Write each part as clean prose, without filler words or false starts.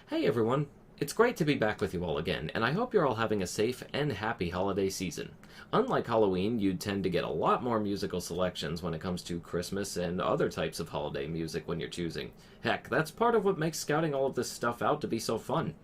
Hey everyone, it's great to be back with you all again, and I hope you're all having a safe and happy holiday season. Unlike Halloween, you tend to get a lot more musical selections when it comes to Christmas and other types of holiday music when you're choosing. Heck, that's part of what makes scouting all of this stuff out to be so fun.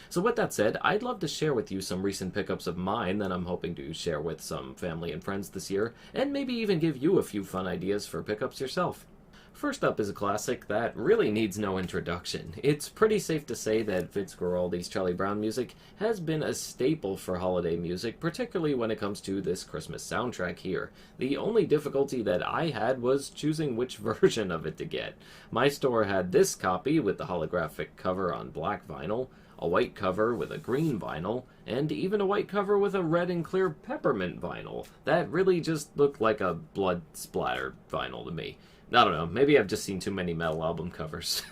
So with that said, I'd love to share with you some recent pickups of mine that I'm hoping to share with some family and friends this year, and maybe even give you a few fun ideas for pickups yourself. First up is a classic that really needs no introduction. It's pretty safe to say that Vince Guaraldi's Charly Brown music has been a staple for holiday music, particularly when it comes to this Christmas soundtrack here. The only difficulty that I had was choosing which version of it to get. My store had this copy with the holographic cover on black vinyl, a white cover with a green vinyl, and even a white cover with a red and clear peppermint vinyl. That really just looked like a blood splatter vinyl to me. I don't know, maybe I've just seen too many metal album covers.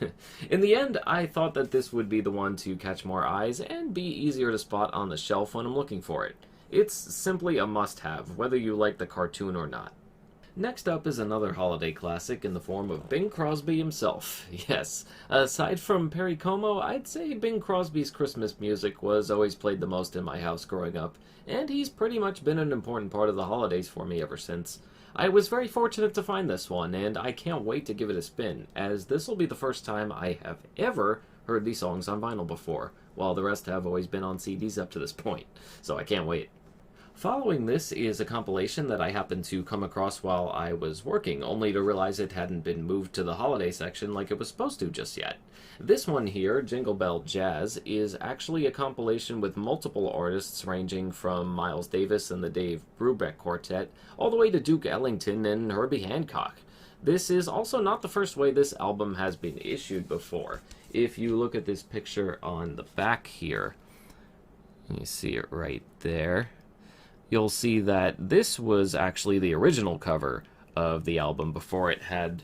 In the end, I thought that this would be the one to catch more eyes and be easier to spot on the shelf when I'm looking for it. It's simply a must-have, whether you like the cartoon or not. Next up is another holiday classic in the form of Bing Crosby himself. Yes, aside from Perry Como, I'd say Bing Crosby's Christmas music was always played the most in my house growing up, and he's pretty much been an important part of the holidays for me ever since. I was very fortunate to find this one, and I can't wait to give it a spin, as this will be the first time I have ever heard these songs on vinyl before, while the rest have always been on CDs up to this point, so I can't wait. Following this is a compilation that I happened to come across while I was working, only to realize it hadn't been moved to the holiday section like it was supposed to just yet. This one here, Jingle Bell Jazz, is actually a compilation with multiple artists ranging from Miles Davis and the Dave Brubeck Quartet, all the way to Duke Ellington and Herbie Hancock. This is also not the first way this album has been issued before. If you look at this picture on the back here, you see it right there, you'll see that this was actually the original cover of the album before it had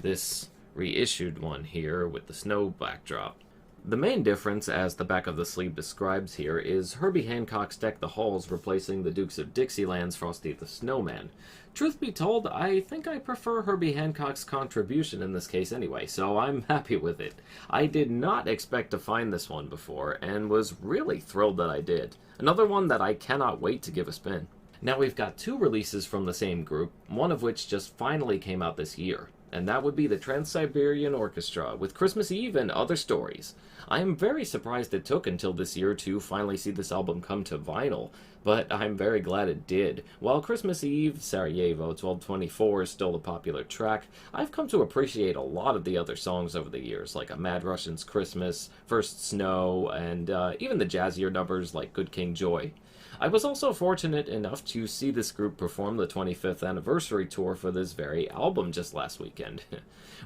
this reissued one here with the snow backdrop. The main difference, as the back of the sleeve describes here, is Herbie Hancock's Deck the Halls replacing the Dukes of Dixieland's Frosty the Snowman. Truth be told, I think I prefer Herbie Hancock's contribution in this case anyway, so I'm happy with it. I did not expect to find this one before, and was really thrilled that I did. Another one that I cannot wait to give a spin. Now we've got two releases from the same group, one of which just finally came out this year, and that would be the Trans-Siberian Orchestra with Christmas Eve and Other Stories. I am very surprised it took until this year to finally see this album come to vinyl, but I'm very glad it did. While Christmas Eve, Sarajevo 1224 is still a popular track, I've come to appreciate a lot of the other songs over the years, like A Mad Russian's Christmas, First Snow, and even the jazzier numbers like Good King Joy. I was also fortunate enough to see this group perform the 25th anniversary tour for this very album just last weekend.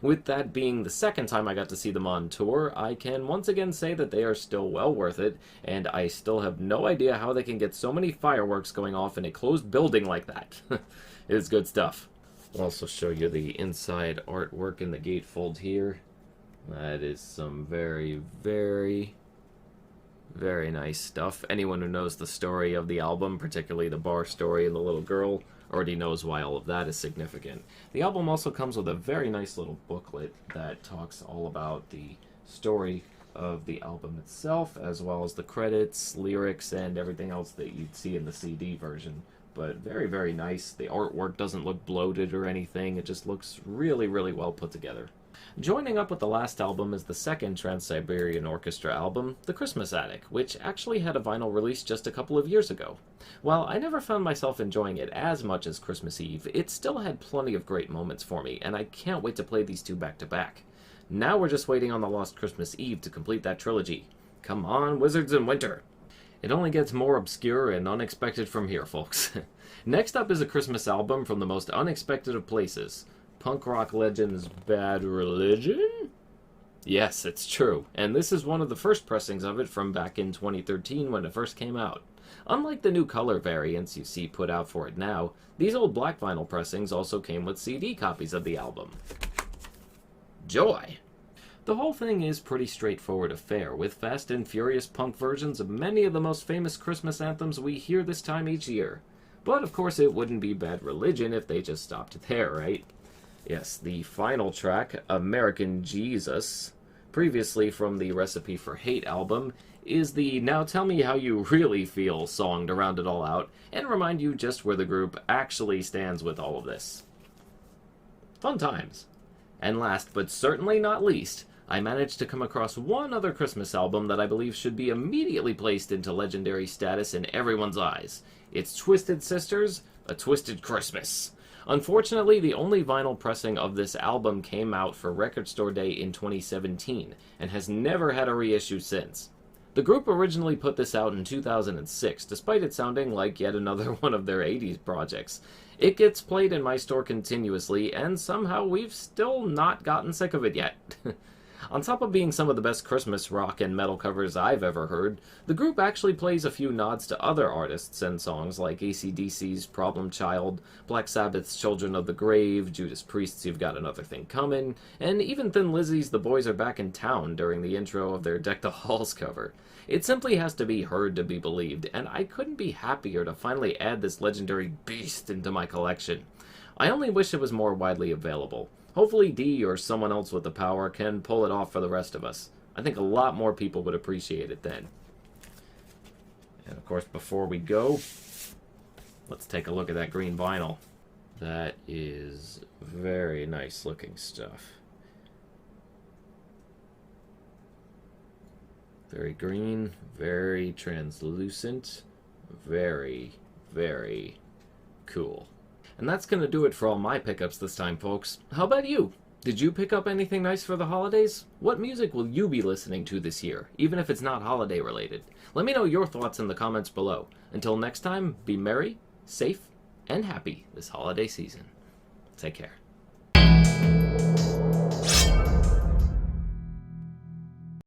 With that being the second time I got to see them on tour, I can once again say that they are still well worth it, and I still have no idea how they can get so many fireworks going off in a closed building like that. It's good stuff. I'll also show you the inside artwork in the gatefold here. That is some very nice stuff. Anyone who knows the story of the album, particularly the bar story and the little girl, already knows why all of that is significant. The album also comes with a very nice little booklet that talks all about the story of the album itself, as well as the credits, lyrics, and everything else that you'd see in the CD version. But very nice. The artwork doesn't look bloated or anything. It just looks really well put together. Joining up with the last album is the second Trans-Siberian Orchestra album, The Christmas Attic, which actually had a vinyl release just a couple of years ago. While I never found myself enjoying it as much as Christmas Eve, it still had plenty of great moments for me, and I can't wait to play these two back to back. Now we're just waiting on the Lost Christmas Eve to complete that trilogy. Come on, Wizards in Winter! It only gets more obscure and unexpected from here, folks. Next up is a Christmas album from the most unexpected of places. Punk rock legend's Bad Religion? Yes, it's true, and this is one of the first pressings of it from back in 2013 when it first came out. Unlike the new color variants you see put out for it now, these old black vinyl pressings also came with CD copies of the album. Joy! The whole thing is pretty straightforward affair, with fast and furious punk versions of many of the most famous Christmas anthems we hear this time each year. But of course it wouldn't be Bad Religion if they just stopped there, right? Yes, the final track, American Jesus, Previously from the Recipe for Hate album is the Now Tell Me How You Really Feel song to round it all out and remind you just where the group actually stands with all of this. Fun times. And last but certainly not least, I managed to come across one other Christmas album that I believe should be immediately placed into legendary status in everyone's eyes. It's Twisted Sisters, A Twisted Christmas. Unfortunately, the only vinyl pressing of this album came out for Record Store Day in 2017, and has never had a reissue since. The group originally put this out in 2006, despite it sounding like yet another one of their 80s projects. It gets played in my store continuously, and somehow we've still not gotten sick of it yet. On top of being some of the best Christmas rock and metal covers I've ever heard, the group actually plays a few nods to other artists and songs like AC/DC's Problem Child, Black Sabbath's Children of the Grave, Judas Priest's You've Got Another Thing Comin', and even Thin Lizzy's The Boys Are Back in Town during the intro of their Deck the Halls cover. It simply has to be heard to be believed, and I couldn't be happier to finally add this legendary beast into my collection. I only wish it was more widely available. Hopefully Dee or someone else with the power can pull it off for the rest of us. I think a lot more people would appreciate it then. And of course, before we go, let's take a look at that green vinyl. That is very nice looking stuff. Very green, very translucent, very, very cool. And that's going to do it for all my pickups this time, folks. How about you? Did you pick up anything nice for the holidays? What music will you be listening to this year, even if it's not holiday related? Let me know your thoughts in the comments below. Until next time, be merry, safe, and happy this holiday season. Take care.